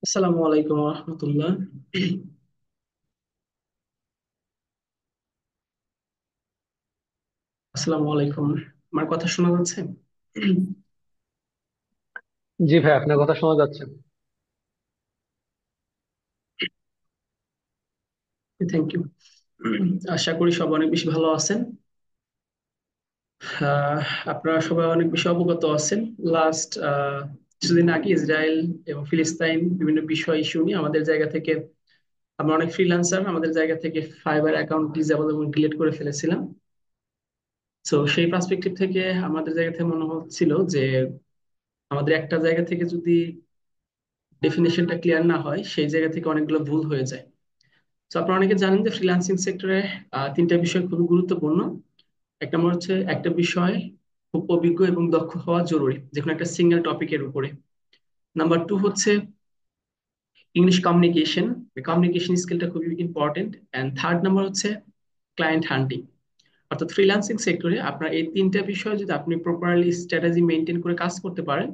আসসালামু আলাইকুম রহমতুল্লাহ। আসসালামু আলাইকুম। আমার কথা শোনা যাচ্ছে? জি ভাই, আপনার কথা শোনা যাচ্ছে। Thank you. আশা করি সবাই অনেক বেশি ভালো আছেন। আহ, আপনারা সবাই অনেক বেশি অবগত আছেন। লাস্ট কিছুদিন আগে ইসরায়েল এবং ফিলিস্তাইন বিভিন্ন বিষয় ইস্যু নিয়ে আমাদের জায়গা থেকে আমরা অনেক ফ্রিল্যান্সার আমাদের জায়গা থেকে ফাইবার অ্যাকাউন্ট ডিসেবল এবং ডিলিট করে ফেলেছিলাম। তো সেই পার্সপেক্টিভ থেকে আমাদের জায়গা থেকে মনে হচ্ছিল যে আমাদের একটা জায়গা থেকে যদি ডেফিনেশনটা ক্লিয়ার না হয় সেই জায়গা থেকে অনেকগুলো ভুল হয়ে যায়। তো আপনারা অনেকে জানেন যে ফ্রিল্যান্সিং সেক্টরে তিনটা বিষয় খুবই গুরুত্বপূর্ণ। এক নম্বর হচ্ছে একটা বিষয় খুব অভিজ্ঞ এবং দক্ষ হওয়া জরুরি যে কোনো একটা সিঙ্গেল টপিকের উপরে। নাম্বার টু হচ্ছে ইংলিশ কমিউনিকেশন। কমিউনিকেশন স্কিলটা খুবই ইম্পর্টেন্ট। অ্যান্ড থার্ড নাম্বার হচ্ছে ক্লায়েন্ট হান্টিং। অর্থাৎ ফ্রিল্যান্সিং সেক্টরে আপনার এই তিনটা বিষয় যদি আপনি প্রপারলি স্ট্র্যাটেজি মেনটেন করে কাজ করতে পারেন,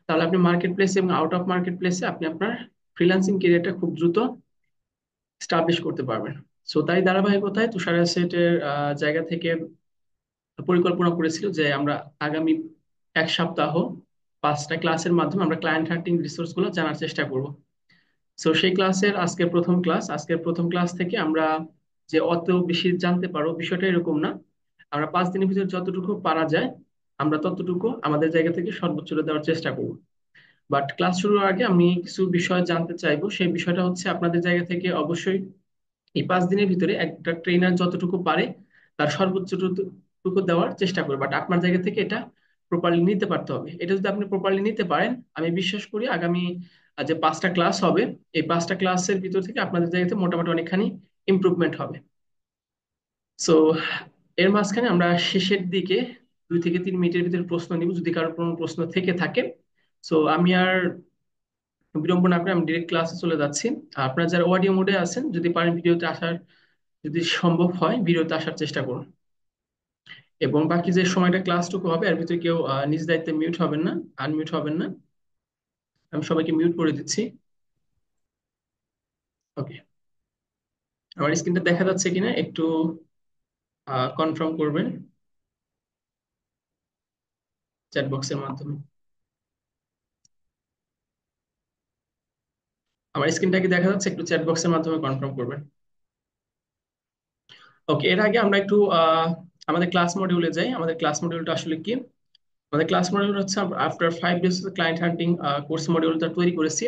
তাহলে আপনি মার্কেট প্লেসে এবং আউট অফ মার্কেট প্লেসে আপনি আপনার ফ্রিল্যান্সিং ক্যারিয়ারটা খুব দ্রুত স্টাবলিশ করতে পারবেন। সো তাই ধারাবাহিকতায় তুষার অ্যাসেটের জায়গা থেকে পরিকল্পনা করেছিল যে আমরা আগামী এক সপ্তাহ 5টা ক্লাসের মাধ্যমে আমরা ক্লায়েন্ট হান্টিং রিসোর্স গুলো জানার চেষ্টা করব। সো সেই ক্লাসের আজকের প্রথম ক্লাস থেকে আমরা যে অত বেশি জানতে পারো বিষয়টা এরকম না। আমরা 5 দিনের ভিতরে যতটুকু পারা যায় আমরা ততটুকু আমাদের জায়গা থেকে সর্বোচ্চটা দেওয়ার চেষ্টা করব। বাট ক্লাস শুরুর আগে আমি কিছু বিষয় জানতে চাইবো। সেই বিষয়টা হচ্ছে আপনাদের জায়গা থেকে অবশ্যই এই 5 দিনের ভিতরে একটা ট্রেনার যতটুকু পারে তার সর্বোচ্চটুকু দেওয়ার চেষ্টা করবে। বাট আপনার জায়গা থেকে এটা প্রপারলি নিতে পারতে হবে। এটা যদি আপনি প্রপারলি নিতে পারেন, আমি বিশ্বাস করি আগামী যে 5টা ক্লাস হবে এই 5টা ক্লাসের ভিতর থেকে আপনাদের জায়গাতে মোটামুটি অনেকখানি ইমপ্রুভমেন্ট হবে। সো এর মাঝখানে আমরা শেষের দিকে 2 থেকে 3 মিনিটের ভিতরে প্রশ্ন নিব যদি কারোর কোনো প্রশ্ন থেকে থাকে। সো আমি আর বিলম্ব না করে আমি ডিরেক্ট ক্লাসে চলে যাচ্ছি। আর আপনারা যারা অডিও মোডে আছেন যদি পারেন ভিডিওতে আসার, যদি সম্ভব হয় ভিডিওতে আসার চেষ্টা করুন। এবং বাকি যে সময়টা ক্লাসটুকু হবে এর ভিতরে কেউ নিজ দায়িত্বে মিউট হবেন না, আনমিউট হবেন না। আমি সবাইকে মিউট করে দিচ্ছি। ওকে। আমার স্ক্রিনটা দেখা যাচ্ছে কিনা একটু কনফার্ম করবেন চ্যাট বক্সের মাধ্যমে। আমার স্ক্রিনটা কি দেখা যাচ্ছে? একটু চ্যাট বক্সের মাধ্যমে কনফার্ম করবেন। ওকে, এর আগে আমরা একটু আমাদের ক্লাস মডিউলে যাই। আমাদের ক্লাস মডিউলটা আসলে কি? আমাদের ক্লাস মডিউল হচ্ছে after 5 days client hunting course মডিউলটা তৈরি করেছি।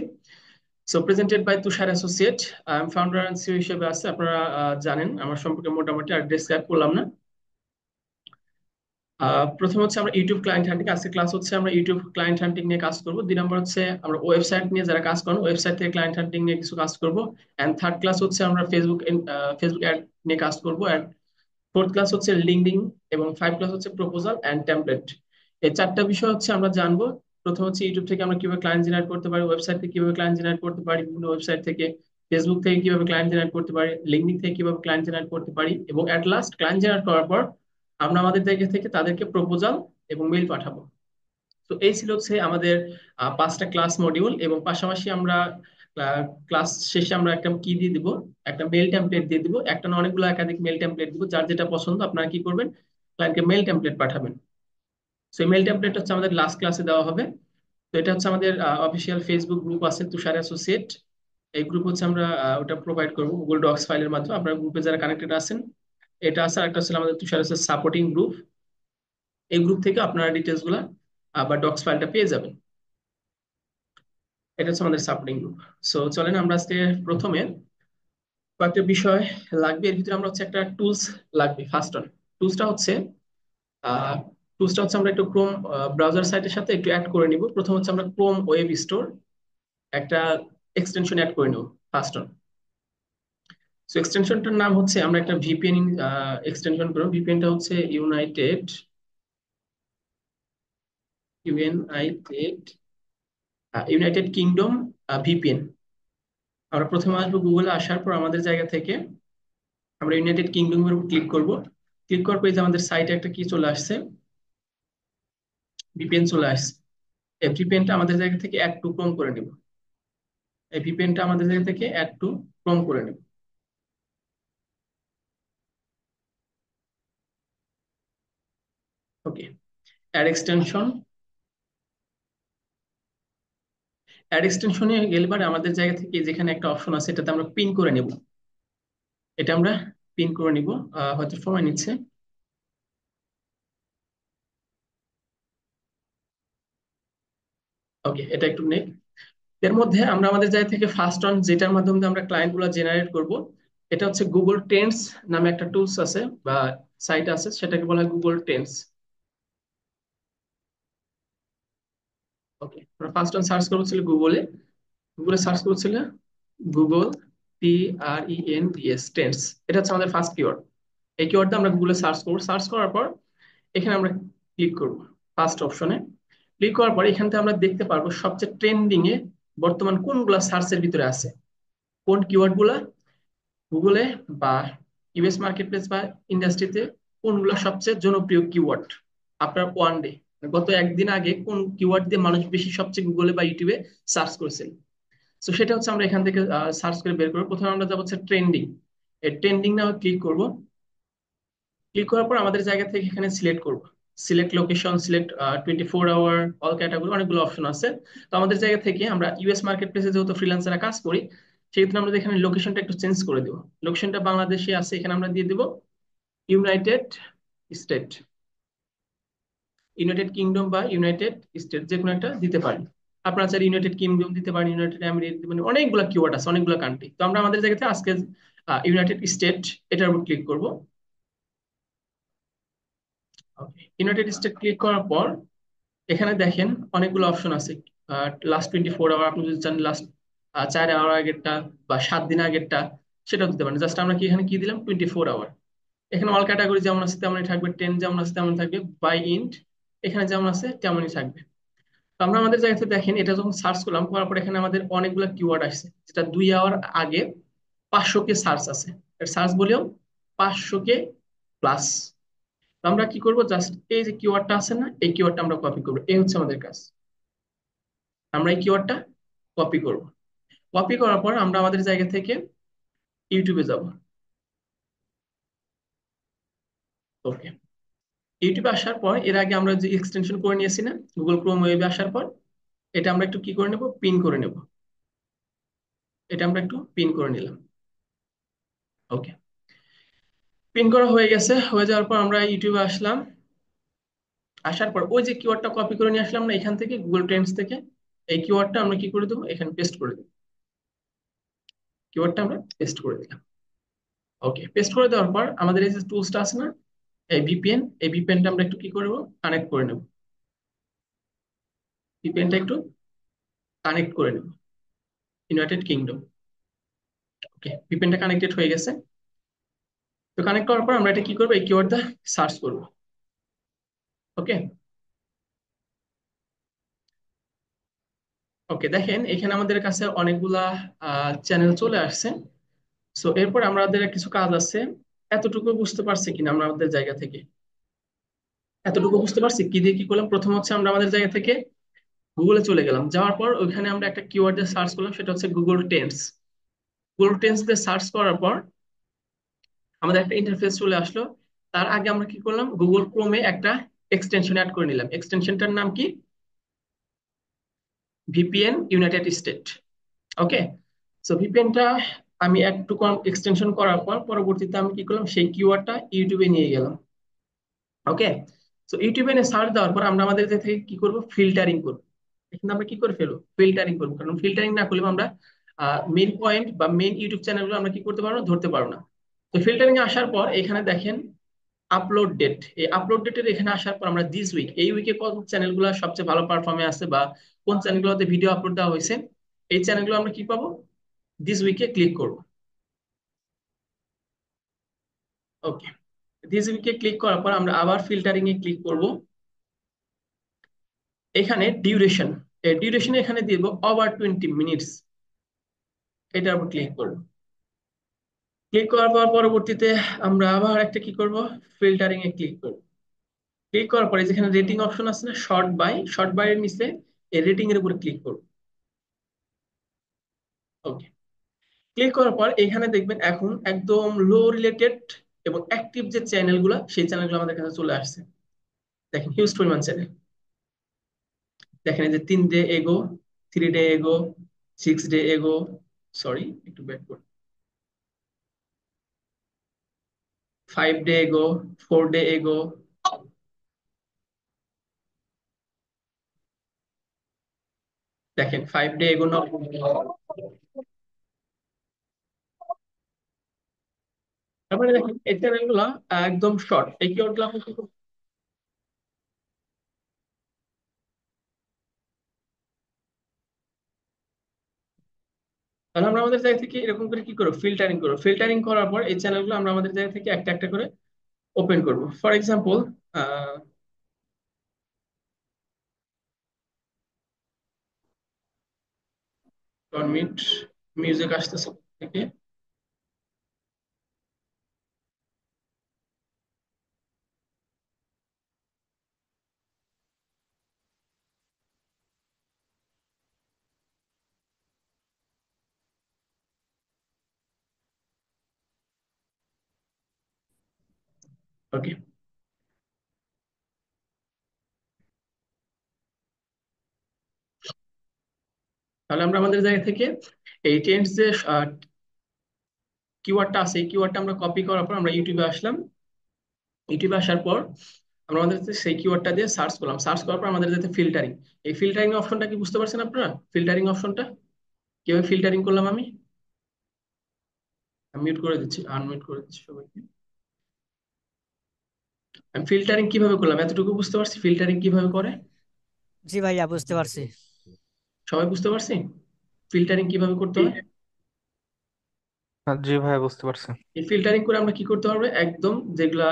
So presented by Tushar associate. I am founder and CEO হিসেবে আছে। আপনারা জানেন আমার সম্পর্কে মোটামুটি, আর ডেসক্রাইব করলাম না। প্রথম হচ্ছে আমরা ইউটিউব ক্লায়েন্ট হান্টিং, আজকে ক্লাস হচ্ছে আমরা ইউটিউব ক্লায়েন্ট হান্টিং নিয়ে কাজ করব। 2 নম্বর হচ্ছে আমরা ওয়েবসাইট নিয়ে যারা কাজ করেন ওয়েবসাইট থেকে ক্লায়েন্ট হান্টিং নিয়ে কিছু কাজ করব। এন্ড থার্ড ক্লাস হচ্ছে আমরা ফেসবুক অ্যাড নিয়ে কাজ করব। এন্ড ফোর্থ ক্লাস হচ্ছে লিঙ্কডিন। এবং 5 ক্লাস হচ্ছে প্রপোজাল এন্ড টেমপ্লেট। এই 4টা বিষয় হচ্ছে আমরা জানবো। প্রথম হচ্ছে ইউটিউব থেকে আমরা কিভাবে ক্লায়েন্ট জেনারেট করতে পারি, ওয়েবসাইট থেকে কিভাবে ক্লায়েন্ট জেনারেট করতে পারি, বিভিন্ন ওয়েবসাইট থেকে, ফেসবুক থেকে কিভাবে ক্লায়েন্ট জেনারেট করতে পারি, লিঙ্কডিন থেকে কিভাবে ক্লায়েন্ট জেনারেট করতে পারি, এবং এট লাস্ট ক্লায়েন্ট জেনারেট করার পর আমরা আমাদের জায়গা থেকে তাদেরকে প্রপোজাল এবং মেইল পাঠাবো। তো এই ছিল হচ্ছে আমাদের 5টা ক্লাস মডিউল। এবং পাশাপাশি আমরা ক্লাস শেষে আমরা একটা কি দিয়ে দিব, একটা মেল টেমপ্লেট দিয়ে দিব। একটা না অনেকগুলো একাধিক মেল টেমপ্লেট দিব, যার যেটা পছন্দ আপনারা কি করবেন, ক্লায়েন্টকে মেল টেমপ্লেট পাঠাবেন। সেই মেল টেমপ্লেট হচ্ছে আমাদের লাস্ট ক্লাসে দেওয়া হবে। তো এটা হচ্ছে আমাদের অফিসিয়াল ফেসবুক গ্রুপ আছে তুষার অ্যাসোসিয়েট। এই গ্রুপ হচ্ছে আমরা ওটা প্রোভাইড করবো গুগল ডক্স ফাইলের মাধ্যমে। আপনার গ্রুপে যারা কানেক্টেড আছেন এটা আছে। আর একটা হচ্ছে আমাদের তুষার সাপোর্টিং গ্রুপ। এই গ্রুপ থেকে আপনারা ডিটেলস গুলা বা ডক্স ফাইলটা পেয়ে যাবেন। এটা হচ্ছে আমাদের সাপোর্টিং গ্রুপ। সো চলেন আমরা আজকে প্রথমে কয়েকটা বিষয় লাগবে। এর ভিতরে আমরা হচ্ছে একটা টুলস লাগবে। ফার্স্ট অন টুলসটা হচ্ছে আহ টুলসটা হচ্ছে আমরা একটু ক্রোম ব্রাউজার সাইটের সাথে একটু অ্যাড করে নিব। প্রথম হচ্ছে আমরা ক্রোম ওয়েব স্টোর একটা এক্সটেনশন অ্যাড করে নেব। ফার্স্ট অন সো এক্সটেনশনটার নাম হচ্ছে, আমরা একটা ভিপিএন এক্সটেনশন করব। ভিপিএনটা হচ্ছে ইউএনআইটেড ইউনাইটেড কিংডম ভিপিএন। আমরা প্রথমে আসবো গুগলে, আসার পর আমাদের জায়গা থেকে আমরা ইউনাইটেড কিংডম এর উপর ক্লিক করব। ক্লিক করার পর এই যে আমাদের সাইটে একটা কি চলে আসছে, ভিপিএন চলে আসছে। এই ভিপিএনটা আমাদের জায়গা থেকে অ্যাড টু ক্রোম করে নিব। এই ভিপিএনটা আমাদের জায়গা থেকে অ্যাড টু ক্রোম করে নেব। ওকে, অ্যাড এক্সটেনশন। অ্যাড এক্সটেনশনে গেলে পরে আমাদের জায়গা থেকে যেখানে একটা অপশন আছে এটাতে আমরা পিন করে নেব। এটা আমরা পিন করে নিব। হয়তো সময় নিচ্ছে। ওকে, এটা একটু নেই। এর মধ্যে আমরা আমাদের জায়গা থেকে ফার্স্ট অন যেটার মাধ্যমে আমরা ক্লায়েন্ট গুলো জেনারেট করব, এটা হচ্ছে গুগল টেন্স নামে একটা টুলস আছে বা সাইট আছে, সেটাকে বলা হয় গুগল টেন্স। ওকে, আমরা ফার্স্ট অন সার্চ করছিল গুগলে। গুগলে সার্চ করছিল গুগল TRENDS টেন্স। এটা হচ্ছে আমাদের ফার্স্ট কিওয়ার্ড। এই কিওয়ার্ডটা আমরা গুগলে সার্চ করব। সার্চ করার পর এখানে আমরা ক্লিক করব ফার্স্ট অপশনে। ক্লিক করার পর এখান থেকে আমরা দেখতে পারবো সবচেয়ে ট্রেন্ডিং এ বর্তমান কোনগুলা সার্চের ভিতরে আছে, কোন কিওয়ার্ড গুলা গুগলে বা ইউএস মার্কেট প্লেস বা ইন্ডাস্ট্রিতে কোনগুলো সবচেয়ে জনপ্রিয় কিওয়ার্ড আপনার ওয়ান ডে, গত একদিন আগে কোন কিওয়ার্ড দিয়ে মানুষ বেশি সবচেয়ে গুগলে বা ইউটিউবে সার্চ করেছেন। তো সেটা হচ্ছে আমরা এখান থেকে সার্চ করে বের করবো। প্রথমে আমরা যাবো হচ্ছে ট্রেন্ডিং। এই ট্রেন্ডিং না ক্লিক করব। ক্লিক করার পর আমাদের জায়গা থেকে এখানে সিলেক্ট করব। Select location, select 24 hour, all category, অনেকগুলো অপশন আছে। তো আমাদের জায়গা থেকে আমরা ইউএস মার্কেট প্লেসে যেহেতু ফ্রিল্যান্সাররা কাজ করি, সেক্ষেত্রে আমরা এখানে লোকেশনটা একটু চেঞ্জ করে দেবো। লোকেশনটা বাংলাদেশে আছে, এখানে আমরা দিয়ে দেবো ইউনাইটেড স্টেট, ইউনাইটেড কিংডম বা ইউনাইটেড স্টেট, যে কোনো একটা দিতে পারেন। আপনারা চাইলে ইউনাইটেড কিংডম দিতে পারেন, ইউনাইটেড আমিরাত দিতে পারেন, অনেকগুলো কিওয়ার্ড আছে, অনেকগুলো কান্ট্রি। তো আমরা আমাদের জায়গাতে আজকে ইউনাইটেড স্টেট এটার উপর ক্লিক করব। ইউনাইটেড স্টেট ক্লিক করার পর এখানে দেখেন অনেকগুলো অপশন আছে। লাস্ট 24 আওয়ার, আপনি যদি চান লাস্ট 4 আওয়ার আগেরটা বা 7 দিন আগেরটা, সেটাও দিতে পারেন। জাস্ট আমরা কি এখানে কি দিলাম, 24 আওয়ার। এখানে অল ক্যাটাগরি যেমন আছে তেমনই থাকবে, ট্রেন যেমন আছে তেমন থাকবে, বাই ইন্ট এখানে যেমন আছে তেমনই থাকবে। তো আমরা আমাদের জায়গাতে দেখেন এটা যখন সার্চ করলাম, করার পর এখানে আমাদের অনেকগুলো কিওয়ার্ড আসছে, যেটা 2 আওয়ার আগে 500 কে সার্চ আছে। সার্চ বলেও 500 কে প্লাস। তো আমরা কি করব, জাস্ট এই যে কিওয়ার্ডটা আছে না, এই কিওয়ার্ডটা আমরা কপি করবো। এই হচ্ছে আমাদের কাজ। আমরা এই কিওয়ার্ডটা কপি করব। কপি করার পর আমরা আমাদের জায়গা থেকে ইউটিউবে যাব। ওকে, ইউটিউবে আসার পর এর আগে আমরা যে এক্সটেনশন করে নিয়েছি না গুগল ক্রোম ওয়েবে আসার পর, এটা আমরা একটু কি করে নেব, পিন করে নেব। এটা আমরা একটু পিন করে নিলাম। ওকে, পিন করা হয়ে গেছে। হয়ে যাওয়ার পর আমরা ইউটিউবে আসলাম। আসার পর ওই যে কিওয়ার্ডটা কপি করে নিয়ে আসলাম না এখান থেকে গুগল ট্রেন্ডস থেকে, এই কিওয়ার্ডটা আমরা কি করে দেবো, এখানে পেস্ট করে দেবো। কিওয়ার্ডটা আমরা পেস্ট করে দিলাম। ওকে, পেস্ট করে দেওয়ার পর আমাদের এই যে টুলসটা আছে না, এই ভিপিএন, এই ভিপিএনটা আমরা একটু কি করবো, কানেক্ট করে নেব। ভিপিএনটা একটু কানেক্ট করে নেব ইউনাইটেড কিংডম। ওকে, ভিপিএনটা কানেক্টেড হয়ে গেছে। তো কানেক্ট করার পর আমরা এটা কি করবো, এই কিওয়ার্ডটা সার্চ করবো। ওকে। ওকে, দেখেন এখানে আমাদের কাছে অনেকগুলা চ্যানেল চলে আসছে। সো এরপর আমাদের কিছু কাজ আছে। এতটুকু বুঝতে পারছি কিনা আমরা আমাদের জায়গা থেকে, এতটুকু বুঝতে পারছি কি দিয়ে কি করলাম। প্রথম হচ্ছে আমরা আমাদের জায়গা থেকে গুগলে চলে গেলাম। যাওয়ার পর ওইখানে আমরা একটা কিওয়ার্ড দিয়ে সার্চ করলাম, সেটা হচ্ছে গুগল টেন্স। গুগল টেন্স দিয়ে সার্চ করার পর আমাদের একটা ইন্টারফেস চলে আসলো। তার আগে আমরা কি করলাম, গুগল ক্রোমে একটা এক্সটেনশন অ্যাড করে নিলাম। এক্সটেনশনটার নাম কি, ভিপিএন ইউনাইটেড স্টেট। ওকে, সো ভিপিএনটা আমি একটু এক্সটেনশন করার পর পরবর্তীতে আমি কি করলাম, সেই কিওয়ার্ডটা ইউটিউবে নিয়ে গেলাম। ওকে, তো ইউটিউবে এনে সার্চ দেওয়ার পর আমরা আমাদের থেকে কি করব, ফিল্টারিং করব। এখানে আমরা কি করে ফেলবো, ফিল্টারিং করবো। কারণ ফিল্টারিং না করলে আমরা মেইন পয়েন্ট বা মেইন ইউটিউব চ্যানেলগুলো আমরা কি করতে পারবো না, ধরতে পারবো না। তো ফিল্টারিং এ আসার পর এখানে দেখেন আপলোড ডেট। এই আপলোড ডেটের এখানে আসার পর আমরা দিস উইক, এই উইকে কোন চ্যানেলগুলো সবচেয়ে ভালো পারফর্মে আছে বা কোন চ্যানেলগুলোতে ভিডিও আপলোড দেওয়া হয়েছে, এই চ্যানেলগুলো আমরা কি পাবো, দিস উইকে ক্লিক করব। ওকে, দিস উইকে ক্লিক করার পর আমরা আবার ফিল্টারিং এ ক্লিক করব। এখানে ডিউরেশন, এই ডিউরেশন এখানে দিব ওভার 20 মিনিটস। এটার উপর ক্লিক করব। ক্লিক করার পর পরবর্তীতে আমরা আবার একটা কি করব, ফিল্টারিং এ ক্লিক করব। ক্লিক করার পরে যেখানে রেটিং অপশন আছে না, শর্ট বাই, শর্ট বাই এর নিচে এই রেটিং এর উপর ক্লিক করব। ওকে, ক্লিক করার পর এখানে দেখবেন এখন একদম লো রিলেটেড এবং অ্যাক্টিভ যে চ্যানেলগুলো সেই চ্যানেলগুলো আমাদের কাছে চলে আসছে। দেখেন হিউজ পরিমাণ চ্যানেল। দেখেন এই যে 3 ডে এগো, 3 ডে এগো, 6 ডে এগো, সরি একটু ব্যাক করি, 5 ডে এগো, 4 ডে এগো। দেখেন 5 ডে এগো না, তারপরে দেখেন এই চ্যানেলগুলো একদম শর্ট। এই কিওয়ার্ডগুলো আপনি কি করবেন? তাহলে আমরা আমাদের জায়গা থেকে এরকম করে কি করবো, ফিল্টারিং করবো। ফিল্টারিং করার পর এই চ্যানেলগুলো আমরা আমাদের জায়গা থেকে একটা একটা করে ওপেন করবো। For example, ah minute, music আসতেছে থেকে। ওকে, তাহলে আমরা আমাদের জায়গা থেকে এই টেন্স যে কিওয়ার্ডটা আছে এই কিওয়ার্ডটা আমরা কপি করার পর আমরা ইউটিউবে আসলাম। ইউটিউবে আসার পর আমরা আমাদের যে সেই কিওয়ার্ডটা দিয়ে সার্চ করলাম। সার্চ করার পর আমাদের যাতে ফিল্টারিং, এই ফিল্টারিং অপশনটা কি বুঝতে পারছেন আপনারা? ফিল্টারিং অপশনটা কিভাবে ফিল্টারিং করলাম আমি মিউট করে দিচ্ছি, আনমিউট করে দিচ্ছি সবাইকে। আমি ফিল্টারিং কিভাবে করলাম এতটুকু বুঝতে পারছি, ফিল্টারিং কিভাবে করে জি ভাইয়া, বুঝতে পারছি। সবাই বুঝতে পারছি ফিল্টারিং কিভাবে করতে হয়। জি ভাই, বুঝতে পারছি। এই ফিল্টারিং করে আমরা কি করতে পারবো, একদম যেগুলা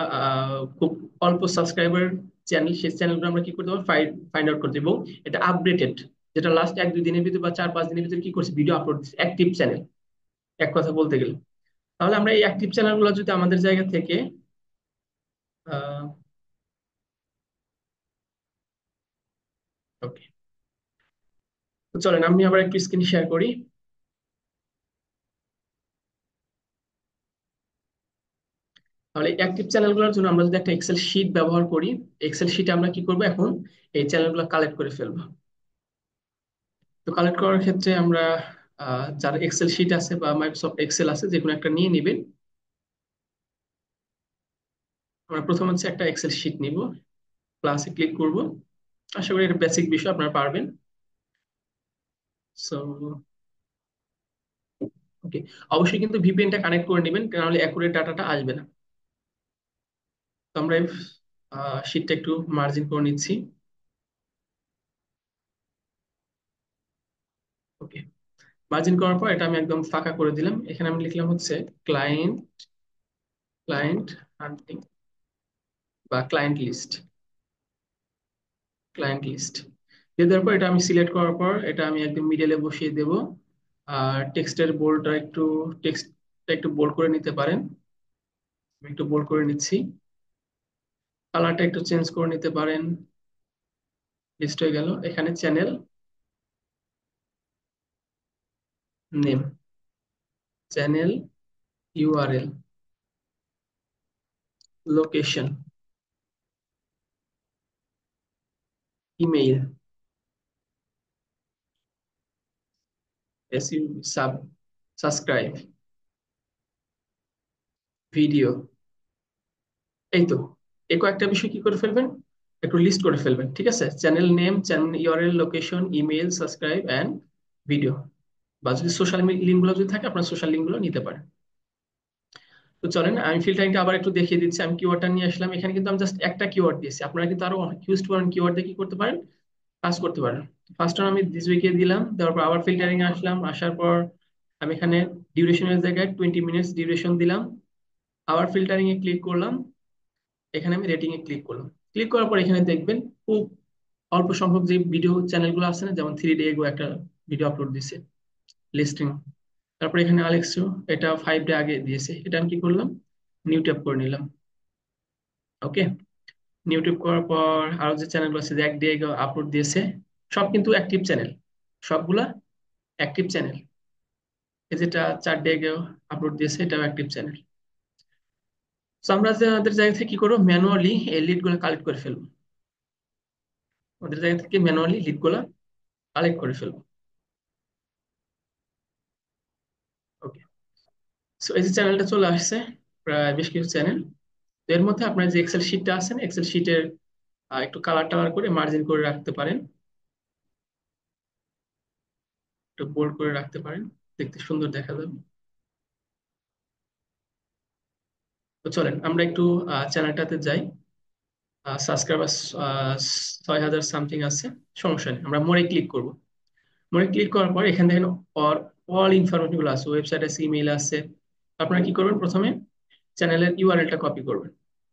খুব অল্প সাবস্ক্রাইবার চ্যানেল সেই চ্যানেলগুলো আমরা কি করতে পারবো, ফাইন্ড আউট করতে, এবং এটা আপডেটেড, যেটা লাস্ট 1-2 দিনের ভিতরে বা 4-5 দিনের ভিতরে কি করছে ভিডিও আপলোড দিচ্ছে, অ্যাক্টিভ চ্যানেল এক কথা বলতে গেলে। তাহলে আমরা এই অ্যাক্টিভ চ্যানেলগুলো যদি আমাদের জায়গা থেকে ওকে, তো চলেন আমি আবার একটু স্ক্রিন শেয়ার করি। তাহলে অ্যাক্টিভ চ্যানেলগুলোর জন্য আমরা যদি একটা এক্সেল শিট ব্যবহার করি, এক্সেল শিটে আমরা কি করবো এখন, এই চ্যানেলগুলো কালেক্ট করে ফেলবো। তো কালেক্ট করার ক্ষেত্রে আমরা যার এক্সেল শিট আছে বা মাইক্রোসফট এক্সেল আছে যে কোনো একটা নিয়ে নিবেন। আমরা প্রথম হচ্ছে একটা এক্সেল শিট নিব, ক্লাসে ক্লিক করব। আশা করি এটা বেসিক বিষয় আপনারা পারবেন। সো ওকে, অবশ্যই কিন্তু ভিপিএনটা কানেক্ট করে নেবেন, নাহলে অ্যাকুরেট ডাটাটা আসবে না। তো আমরা শিটটা একটু মার্জিন করে নিচ্ছি। ওকে, মার্জিন করার পর এটা আমি একদম ফাঁকা করে দিলাম। এখানে আমি লিখলাম হচ্ছে ক্লায়েন্ট, ক্লায়েন্ট হান্টিং বা ক্লায়েন্ট লিস্ট, ক্লায়েন্ট লিস্ট দিয়ে দেওয়ার পর এটা আমি সিলেক্ট করার পর এটা আমি একদম মিডলে বসিয়ে দেব। আর টেক্সটের বোল্ডটা একটু, টেক্সটটা একটু বোল্ড করে নিতে পারেন। আমি একটু বোল্ড করে নিচ্ছি। কালারটা একটু চেঞ্জ করে নিতে পারেন। লিস্ট হয়ে গেল। এখানে channel name, channel URL, location, email, SU, sub, subscribe, video, এই তো। এই কয়েকটা বিষয় কি করে ফেলবেন, একটু লিস্ট করে ফেলবেন। ঠিক আছে, channel name, channel URL, location, email, subscribe and video. বা যদি সোশ্যাল লিঙ্ক গুলো যদি থাকে আপনার সোশ্যাল লিঙ্ক গুলো নিতে পারেন। তো চলেন আমি ফিল্টারিংটা আবার একটু দেখিয়ে দিচ্ছি। আমি কিওয়ার্ডটা নিয়ে আসলাম, এখানে কিন্তু আমি জাস্ট একটা কিওয়ার্ড দিয়েছি, আপনারা কিন্তু আরো হিউজ পরিমাণ কিওয়ার্ড দিয়ে কি করতে পারেন, কাজ করতে পারেন। ফার্স্ট আমি দিস উইকে দিলাম, দেওয়ার পর আবার ফিল্টারিং আসলাম, আসার পর আমি এখানে ডিউরেশনের জায়গায় 20 মিনিটস ডিউরেশন দিলাম। আবার ফিল্টারিং এ ক্লিক করলাম, এখানে আমি রেটিং এ ক্লিক করলাম। ক্লিক করার পর এখানে দেখবেন খুব অল্প সংখ্যক যে ভিডিও চ্যানেলগুলো আছে না, যেমন 3 ডে এগো একটা ভিডিও আপলোড দিছে লিস্টিং। তারপর এখানে আলেক্সো, এটা 5 ডে আগে দিয়েছে, এটা আমি কি করলাম, নিউ ট্যাপ করে নিলাম। ওকে, নিউ ট্যাপ করার পর আরো যে চ্যানেলগুলো আছে যে 1 ডে আগে আপলোড দিয়েছে, সব কিন্তু অ্যাক্টিভ চ্যানেল, সবগুলা অ্যাক্টিভ চ্যানেল। এই যেটা 4 ডে আগেও আপলোড দিয়েছে, এটাও অ্যাক্টিভ চ্যানেল। তো আমরা আমাদের জায়গা থেকে কি করবো, ম্যানুয়ালি এই লিড গুলো কালেক্ট করে ফেলবো। আমাদের জায়গা থেকে ম্যানুয়ালি লিড গুলা কালেক্ট করে ফেলবো। ওকে। সো এই যে চ্যানেলটা চলে আসছে, প্রায় বেশ কিছু চ্যানেল। এর মধ্যে আপনার যে এক্সেল শিটটা আছে, এক্সেল শিটের একটু কালার টালার করে মার্জিন করে রাখতে পারেন, একটু বোল্ড করে রাখতে পারেন, দেখতে সুন্দর দেখা যাবে। তো চলেন আমরা একটু চ্যানেলটাতে যাই। সাবস্ক্রাইবার 6,000 সামথিং আছে, সমস্যা নেই, আমরা মোরে ক্লিক করব। মোরে ক্লিক করার পর এখানে দেখেন অল ইনফরমেশন গুলো আছে, ওয়েবসাইট আছে, ইমেইল আছে। আপনারা কি করবেন, প্রথমে চ্যানেলের ইউআরএলটা কপি করবেন।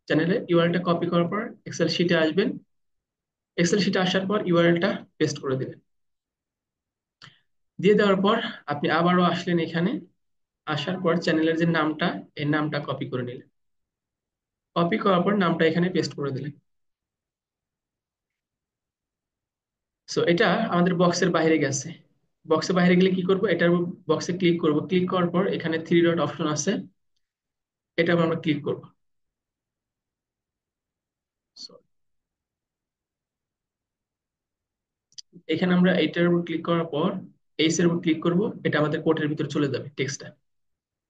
চ্যানেলের ইউআরএলটা কপি করার পর এক্সেল শিটে আসবেন। এক্সেল শিটে আসার পর ইউআরএলটা পেস্ট করে দিবেন। দিয়ে দেওয়ার পর আপনি আবারও আসলেন এখানে। আসার পর চ্যানেলের যে নামটা, এই নামটা কপি করে নিলেন। কপি করার পর নামটা এখানে পেস্ট করে দিলেন। সো এটা আমাদের বক্সের বাইরে গেছে। বক্সের বাইরে গেলে কি করব, এটার বক্সে ক্লিক করব। ক্লিক করার পর এখানে 3 ডট অপশন আছে, এটা আমরা ক্লিক করব। So, এখানে আমরা এইটার উপর ক্লিক করার পর এইস এর উপর ক্লিক করব। এটা আমাদের কোটের ভিতরে চলে যাবে, টেক্সটটা,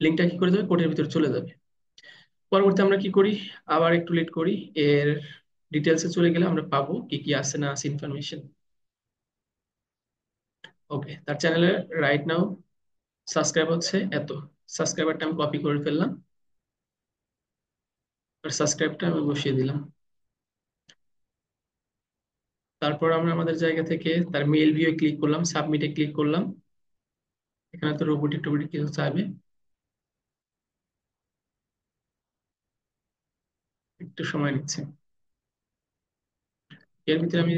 লিঙ্কটা কি করে যাবে, কোটের ভিতরে চলে যাবে। পরবর্তী আমরা কি করি, আবার একটু লেট করি। এর ডিটেলসে চলে গেলে আমরা পাবো কি কি আছে না আছে ইনফরমেশন। ওকে, তার চ্যানেলে রাইট নাও সাবস্ক্রাইব হচ্ছে এত। সাবস্ক্রাইবারটা আমি কপি করে ফেললাম, আর সাবস্ক্রাইবটা আমি বসিয়ে দিলাম। তারপর আমরা আমাদের জায়গা থেকে তার মেল ভিউ ক্লিক করলাম, সাবমিটে ক্লিক করলাম। এখানে তো রোবোটিক টোবোটিক কিছু চাইবে, একটু সময় নিচ্ছে। এর ভিতরে আমি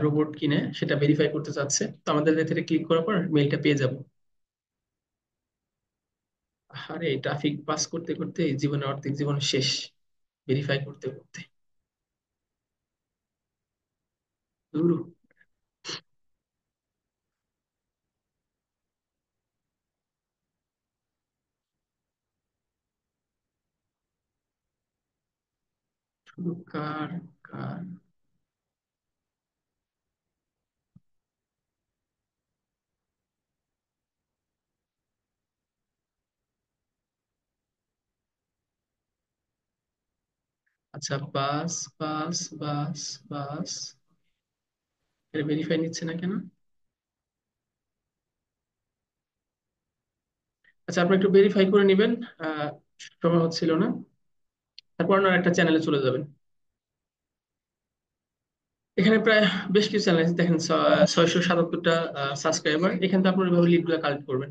রোবট কিনে সেটা ভেরিফাই করতে চাচ্ছে, তো আমাদের এখানে ক্লিক করার পর মেলটা পেয়ে যাব। আরে ট্রাফিক পাস করতে করতে এই জীবনে, অর্ধেক জীবন শেষ ভেরিফাই করতে করতে। ধুর, শুধু কার কার। আচ্ছা, বাস বাস বাস বাস, এটা ভেরিফাই নিচ্ছে না কেন? আচ্ছা, আপনি একটু ভেরিফাই করে নেবেন। আহ সময় হচ্ছিল না। তারপর আর একটা চ্যানেলে চলে যাবেন। এখানে প্রায় বেশ কিছু চ্যানেল আছে, দেখেন 677টা সাবস্ক্রাইবার। এখান থেকে আপনার এভাবে লিড গুলা কালেক্ট করবেন।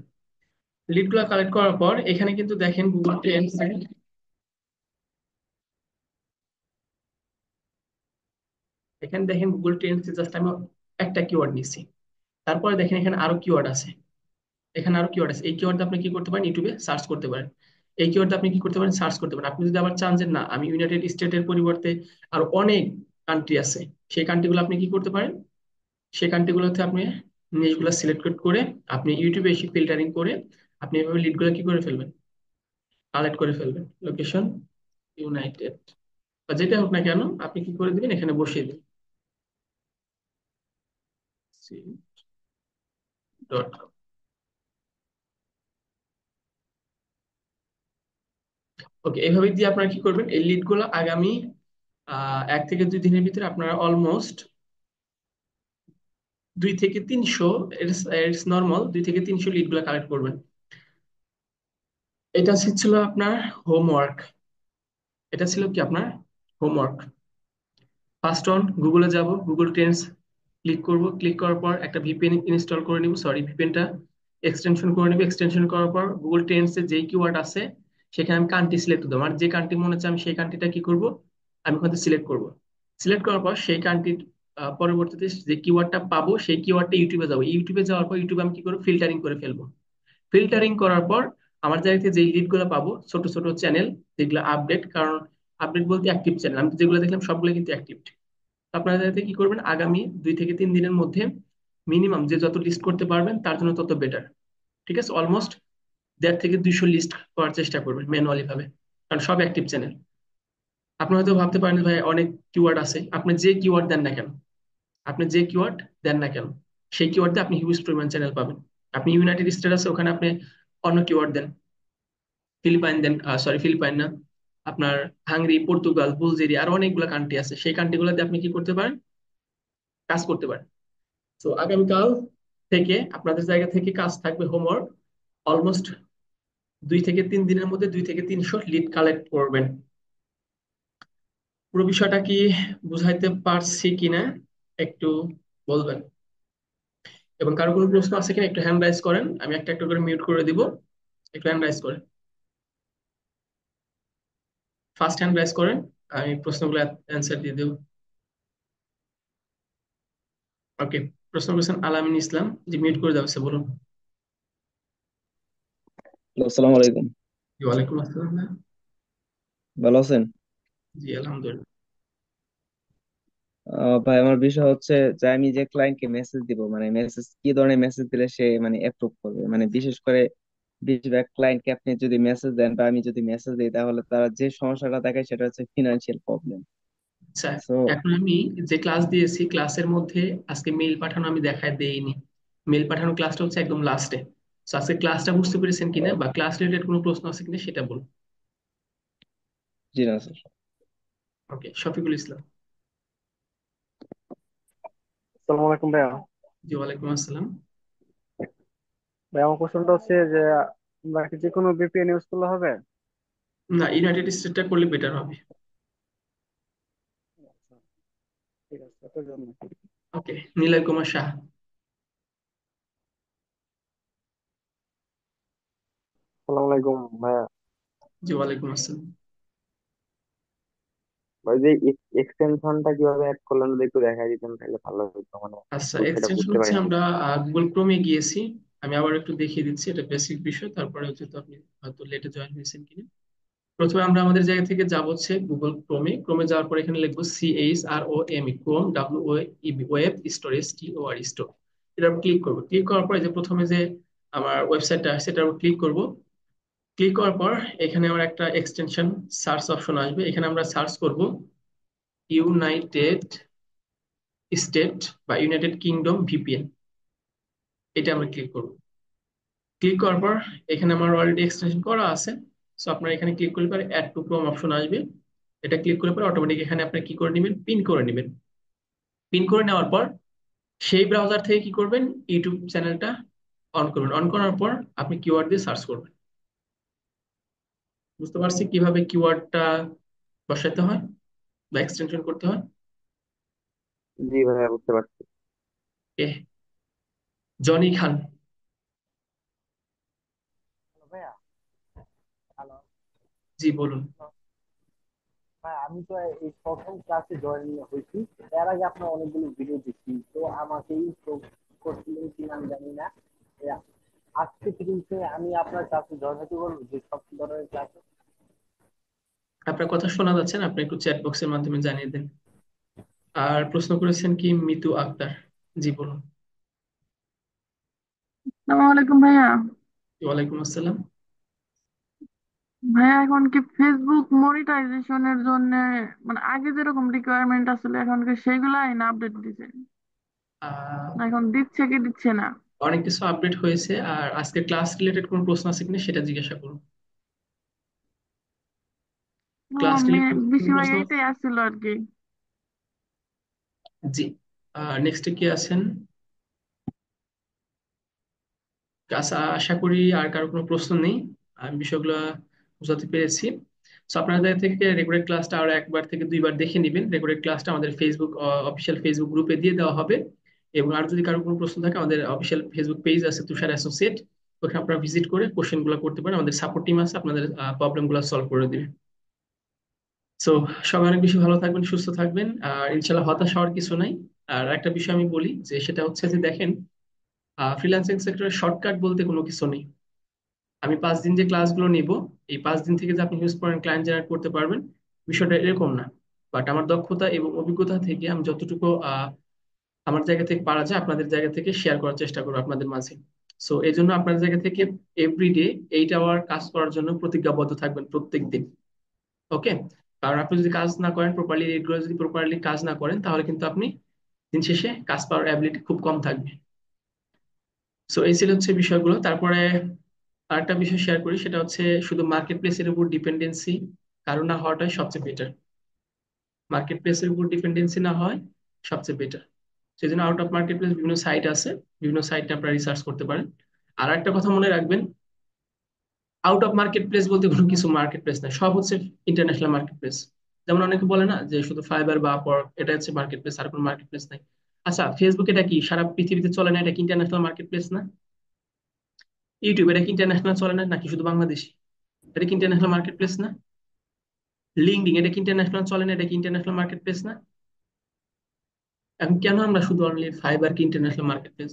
লিড গুলা কালেক্ট করার পর এখানে কিন্তু দেখেন গুগল ট্রেন্ডস, এখানে দেখেন গুগল ট্রেন্ডস জাস্ট আমি একটা কিওয়ার্ড নিচ্ছি। তারপরে দেখেন এখানে আরো কিওয়ার্ড আছে। এখানে আরো কিওয়ার্ড আছে, এই কিওয়ার্ড আপনি কি করতে পারেন, ইউটিউবে সার্চ করতে পারেন। এই কিওয়ার্ড আপনি কি করতে পারেন, সার্চ করতে পারেন। আপনি যদি আবার চান যে না, আমি ইউনাইটেড স্টেটের পরিবর্তে আরো অনেক কান্ট্রি আছে, সেই কান্ট্রিগুলো আপনি কি করতে পারেন, সেই কান্ট্রিগুলোতে আপনি নিচগুলো সিলেক্ট করে আপনি ইউটিউবে এসে ফিল্টারিং করে আপনি এভাবে লিডগুলো কি করে ফেলবেন, কালেক্ট করে ফেলবেন। লোকেশন ইউনাইটেড বা যেটা হোক না কেন, আপনি কি করে দিবেন, এখানে বসিয়ে দিন .com। ওকে, এইভাবে দিয়ে আপনারা কি করবেন, এই লিড গুলো আগামী 1 থেকে 2 দিনের ভিতরে আপনারা অলমোস্ট 2 থেকে 300, ইটস নর্মাল, 2 থেকে 300 লিড গুলো কালেক্ট করবেন। এটা ছিল আপনার হোমওয়ার্ক। এটা ছিল কি আপনার হোমওয়ার্ক। ফার্স্ট অন গুগলে যাব, গুগল ট্রেন্ডস ক্লিক করব। ক্লিক করার পর একটা ভিপিএন ইনস্টল করে নিব, সরি ভিপিএনটা এক্সটেনশন করে নিব। এক্সটেনশন করার পর গুগল ট্রেন্ডস এর যেই কিওয়ার্ড আছে সেখানে আমি কান্ট্রি সিলেক্ট করবো। আমার যে কান্ট্রি মনে হচ্ছে আমি সেই কান্ট্রিটা কি করব, আমি ওখানে সিলেক্ট করব। সিলেক্ট করার পর সেই কান্ট্রির পরবর্তীতে যে কিওয়ার্ডটা পাবো সেই কিওয়ার্ডটা ইউটিউবে যাবো। ইউটিউবে যাওয়ার পর ইউটিউবে আমি কি করবো, ফিল্টারিং করে ফেলবো। ফিল্টারিং করার পর আমার জায়গাতে যে লিড গুলো পাবো, ছোট ছোট চ্যানেল যেগুলো আপডেট, কারণ আপডেট বলতে অ্যাক্টিভ চ্যানেল, আমি যেগুলো দেখলাম সবগুলো কিন্তু অ্যাক্টিভ। আপনারা যাতে কি করবেন, আগামী 2 থেকে 3 দিনের মধ্যে মিনিমাম যে যত লিস্ট করতে পারবেন তার জন্য তত বেটার। ঠিক আছে, অলমোস্ট 150 থেকে 200 লিস্ট করার চেষ্টা করবেন ম্যানুয়ালি ভাবে, কারণ সব অ্যাক্টিভ চ্যানেল। আপনি হয়তো ভাবতে পারেন যে ভাই অনেক কিওয়ার্ড আছে, আপনি যে কিওয়ার্ড দেন না কেন, আপনি যে কিওয়ার্ড দেন না কেন সেই কিওয়ার্ড দিয়ে আপনি হিউজ পরিমাণ চ্যানেল পাবেন। আপনি ইউনাইটেড স্টেট আছে, ওখানে আপনি অন্য কিওয়ার্ড দেন, ফিলিপাইন দেন, সরি ফিলিপাইন না, আপনার হাঙ্গরি, পর্তুগাল, বুলগেরিয়া, আরো অনেকগুলো কান্ট্রি আছে, সেই কান্ট্রিগুলোতে আপনি কি করতে পারেন, কাজ করতে পারেন। তো আগামীকাল থেকে আপনাদের জায়গা থেকে কাজ থাকবে, হোমওয়ার্ক অলমোস্ট 2 থেকে 3 দিনের মধ্যে 2 থেকে 300 লিড কালেক্ট করবেন। পুরো বিষয়টা কি বুঝাইতে পারছি কিনা একটু বলবেন, এবং কারো কোনো প্রশ্ন আছে কিনা একটু হ্যান্ড রাইজ করেন, আমি একটা একটা করে মিউট করে দিব, একটু হ্যান্ড রাইজ করেন, ফার্স্ট হ্যান্ড রাইজ করেন, আমি প্রশ্নগুলো অ্যান্সার দিয়ে দেবো। ওকে, প্রশ্ন করেছেন আলামিন ইসলাম, জি মিউট করে দেওয়া হচ্ছে, বলুন। হ্যালো, আসসালামু আলাইকুম। জি ওয়ালাইকুম আসসালাম ভাই। ভালো আছেন? জি আলহামদুলিল্লাহ। ভাই, আমার বিষয় হচ্ছে যে আমি যে ক্লায়েন্টকে মেসেজ দিব, মানে মেসেজ কি ধরনের মেসেজ দিলে সে মানে অ্যাপ্রুভ করবে, মানে বিশেষ করে বেশিরভাগ ক্লায়েন্টকে আপনি যদি মেসেজ দেন বা আমি যদি মেসেজ দিই, তাহলে তারা যে সমস্যাটা দেখায় সেটা হচ্ছে ফিনান্সিয়াল প্রবলেম। আচ্ছা, সো এখন আমি যে ক্লাস দিয়েছি ক্লাসের মধ্যে আজকে মেইল পাঠানো আমি দেখায় দেইনি, মেইল পাঠানো ক্লাসটা হচ্ছে একদম লাস্টে। তো আজকে ক্লাসটা বুঝতে পেরেছেন কিনা বা ক্লাস রিলেটেড কোনো প্রশ্ন আছে কিনা সেটা বলুন। জি না স্যার। ওকে, শফিকুল ইসলাম। আসসালামু আলাইকুম ভাইয়া। জি ওয়ালাইকুম আসসালাম। ভাই আমার কোশ্চেনটা হচ্ছে যে আমরা কি যে কোনো ভিপিএন ইউজ করলে হবে? না, ইউনাইটেড স্টেটটা করলে বেটার হবে। আচ্ছা, ঠিক আছে, এটার জন্য। ওকে, নিলয় কুমার শাহ। আসসালামু আলাইকুম ভাইয়া। জি ওয়ালাইকুম আসসালাম। ভাই যে এক্সটেনশনটা কিভাবে অ্যাড করলেন যদি একটু দেখাই দিতেন তাহলে ভালো হতো, মানে আচ্ছা, এটা এক্সটেনশন বুঝতে হচ্ছে পারি না। আমরা গুগল ক্রোমে গিয়েছি, আমি আবার একটু দেখিয়ে দিচ্ছি, এটা বেসিক বিষয়, তারপরে হচ্ছে তো আপনি হয়তো লেটে জয়েন হয়েছেন কিনা। প্রথমে আমরা আমাদের জায়গা থেকে যাব হচ্ছে গুগল ক্রোমে, ক্রোমে যাওয়ার পর এখানে লিখবো CHROME, Chrome, WEB, web storage, TOR store. এটার উপর ক্লিক করবো, ক্লিক করার পর এই যে প্রথমে যে আমার ওয়েবসাইটটা আসছে এটার উপর ক্লিক করব। ক্লিক করার পর এখানে আমার একটা এক্সটেনশন সার্চ অপশন আসবে, এখানে আমরা সার্চ করব ইউনাইটেড স্টেট বা ইউনাইটেড কিংডম VPN, এটা আমরা ক্লিক করব। ক্লিক করার পর এখানে আমার অলরেডি এক্সটেনশন করা আছে, সো আপনারা এখানে ক্লিক করলে পরে অ্যাড টু ক্রোম অপশন আসবে, এটা ক্লিক করলে পরে অটোমেটিক এখানে আপনি কি করে নেবেন, পিন করে নেবেন। পিন করে নেওয়ার পর সেই ব্রাউজার থেকে কি করবেন, ইউটিউব চ্যানেলটা অন করবেন, অন করার পর আপনি কিওয়ার্ড দিয়ে সার্চ করবেন। বুঝতে পারছি কিভাবে কিওয়ার্ডটা বসাতে হয় বা এক্সটেনশন করতে হয়। জি ভাইয়া, বুঝতে পারছি। এ জনি খান। হ্যালো ভাইয়া। হ্যালো জি বলুন। ভাই, আমি তো এই প্রথম ক্লাসে জয়েন হয়েছি। এর আগে আপনার অনেকগুলো ভিডিও দেখি, তো আমাকে ইউজ করছিলেন কিনা আমি জানি না। এ, আজকে থেকে আমি আপনার ক্লাসে জয়েন হতে বলবো, যে সব ধরনের ক্লাসে। আপনার কথা শোনা যাচ্ছে না, আপনি একটু চ্যাট বক্সের মাধ্যমে জানিয়ে দেন। আর প্রশ্ন করেছেন কি মিতু আক্তার, জি বলুন। আসসালামু আলাইকুম ভাইয়া। ওয়ালাইকুম আসসালাম। ভাইয়া এখন কি ফেসবুক মনিটাইজেশনের জন্য মানে আগে যেরকম রিকোয়ারমেন্ট আসলে এখন কি সেগুলাই না আপডেট দিছে, আহ, না এখন দিচ্ছে কি দিচ্ছে না? অনেক কিছু আপডেট হয়েছে, আর আজকে ক্লাস রিলেটেড কোনো প্রশ্ন আছে কিনা সেটা জিজ্ঞাসা করুন। ক্লাস রিলেটেড কোনো বেশিরভাগ প্রশ্ন আছে? এইটাই আসছিল আর কি। জি। নেক্সটে কি আছেন? আশা করি আর কারো কোনো প্রশ্ন নেই, আমি বিষয়গুলো বোঝাতে পেরেছি। তো আপনাদের থেকে রেকর্ডেড ক্লাসটা আরো 1 থেকে 2 বার দেখে নেবেন, রেকর্ডেড ক্লাসটা আমাদের ফেসবুক অফিসিয়াল ফেসবুক গ্রুপে দিয়ে দেওয়া হবে। এবং আর যদি কারো কোনো প্রশ্ন থাকে আমাদের অফিসিয়াল ফেসবুক পেজ আছে তুষার অ্যাসোসিয়েট, ওখানে আপনারা ভিজিট করে কোশ্চেন গুলো করতে পারেন, আমাদের সাপোর্ট টিম আছে আপনাদের প্রবলেম গুলো সলভ করে দিবে। সো সবাই অনেক বেশি ভালো থাকবেন, সুস্থ থাকবেন, আর ইনশাল্লাহ হতাশ হওয়ার কিছু নাই। আর একটা বিষয় আমি বলি যে সেটা হচ্ছে যে দেখেন, ফ্রিল্যান্সিং সেক্টরে শর্টকাট বলতে কোনো কিছু নেই। আমি 5 দিন যে ক্লাসগুলো নিব, এই 5 দিন থেকে যে আপনি হিউজ পরিমাণ ক্লায়েন্ট জেনারেট করতে পারবেন, বিষয়টা এরকম না। বাট আমার দক্ষতা এবং অভিজ্ঞতা থেকে আমি যতটুকু আমার জায়গা থেকে পারা যায় আপনাদের জায়গা থেকে শেয়ার করার চেষ্টা করবো আপনাদের মাঝে। সো এই জন্য আপনার জায়গা থেকে এভরিডে 8 আওয়ার কাজ করার জন্য প্রতিজ্ঞাবদ্ধ থাকবেন প্রত্যেক দিন। ওকে? কারণ আপনি যদি কাজ না করেন প্রপারলি, রেটগুলো যদি প্রপারলি কাজ না করেন, তাহলে কিন্তু আপনি দিন শেষে কাজ পাওয়ার অ্যাবিলিটি খুব কম থাকবে। সো এই ছিল হচ্ছে বিষয়গুলো। তারপরে আরেকটা বিষয় শেয়ার করি, সেটা হচ্ছে শুধু মার্কেট প্লেসের উপর ডিপেন্ডেন্সি কারো না হওয়াটাই সবচেয়ে বেটার। মার্কেট প্লেসের উপর ডিপেন্ডেন্সি না হয় সবচেয়ে বেটার। সেই জন্য আউট অফ মার্কেট প্লেস বিভিন্ন সাইট আছে, বিভিন্ন সাইটে আপনারা রিসার্চ করতে পারেন। আর একটা কথা মনে রাখবেন, আউট অফ মার্কেট প্লেস বলতে কোনো কিছু মার্কেট প্লেস না, সব হচ্ছে ইন্টারন্যাশনাল মার্কেট প্লেস। যেমন অনেকে বলে না যে শুধু ফাইবার বা আপওয়ার্ক এটা হচ্ছে মার্কেট প্লেস, আর কোনো মার্কেট প্লেস নাই। আচ্ছা, ফেসবুক এটা কি সারা পৃথিবীতে চলে না, এটা কি ইন্টারন্যাশনাল মার্কেট প্লেস না? ইউটিউব এটা কি ইন্টারন্যাশনাল চলে না, নাকি শুধু বাংলাদেশি? এটা কি ইন্টারন্যাশনাল মার্কেট প্লেস না? লিঙ্কডিন এটা কি ইন্টারন্যাশনাল চলে না, এটা কি ইন্টারন্যাশনাল মার্কেট প্লেস না? এখন কেন আমরা শুধু অনলি ফাইবার কি ইন্টারন্যাশনাল মার্কেট প্লেস?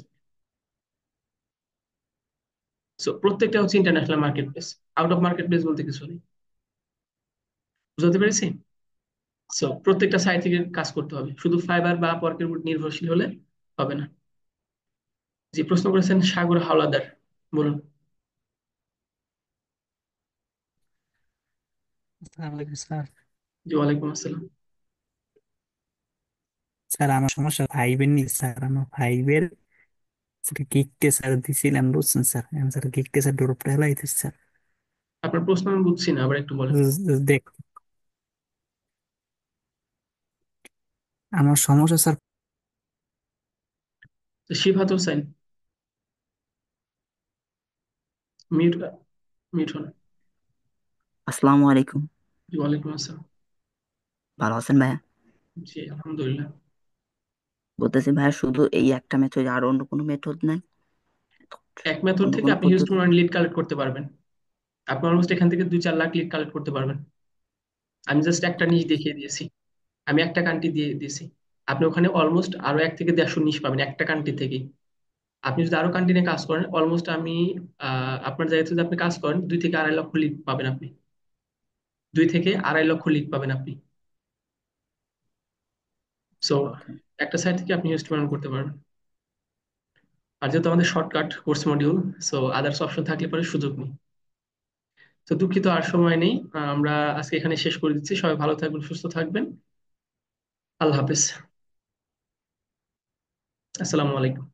সো প্রত্যেকটা হচ্ছে international market place, out of market place বলতে কিছু নেই। বুঝতে পেরেছি? সো প্রত্যেকটা সাইট থেকে কাজ করতে হবে, শুধু ফাইবার বা আপওয়ার্কের উপর নির্ভরশীল হলে হবে না। যে প্রশ্ন করেছেন সাগর হাওলাদার, বলুন। আসসালামু আলাইকুম স্যার। জি, ওয়ালাইকুম আসসালাম। স্যার আমার সমস্যা ফাইভের নি স্যার, আমার ফাইভের গিগ টেস্ট দিছিলাম বুঝছেন স্যার, স্যার গিগ টেস্ট ড্রপটা হেলাইতেছে স্যার। আপনার প্রশ্ন আমি বুঝছি না, আবার একটু বলেন। দেখ আমার সমস্যা স্যার। তো শিফাত হোসেন, মিউট, মিউট হন। আসসালামু আলাইকুম। জি, ওয়ালাইকুম আসসালাম। ভালো আছেন ভাইয়া? জি, আলহামদুলিল্লাহ। বলতেছি ভাইয়া, শুধু এই একটা মেথড, আর অন্য কোনো মেথড নাই? এক মেথড অন্য থেকে কোনো আপনি হিউজ পদ্ধতি? পরিমাণ লিড কালেক্ট করতে পারবেন। আপনি অলমোস্ট এখান থেকে 2-4 লাখ লিড কালেক্ট করতে পারবেন। আমি জাস্ট একটা নিশ দেখিয়ে দিয়েছি, আমি একটা কান্ট্রি দিয়ে দিয়েছি। আপনি ওখানে অলমোস্ট আরো 1 থেকে 150 নিশ পাবেন একটা কান্ট্রি থেকেই। আপনি যদি আরো কান্টিনিউ কাজ করেন, অলমোস্ট আমি আপনার জায়গাতে যদি আপনি কাজ করেন 2 থেকে 2.5 লক্ষ লিড পাবেন আপনি। 2 থেকে 2.5 লক্ষ লিড পাবেন আপনি। সো একটা সাইট থেকে আপনি ইনভেস্টমেন্ট করতে পারবেন। আর যেহেতু আমাদের shortcut course module, so others option থাকলে পরে সুযোগ নেই। তো দুঃখিত, আর সময় নেই। আমরা আজকে এখানে শেষ করে দিচ্ছি। সবাই ভালো থাকবেন, সুস্থ থাকবেন। আল্লাহ হাফেজ। আসসালামু আলাইকুম।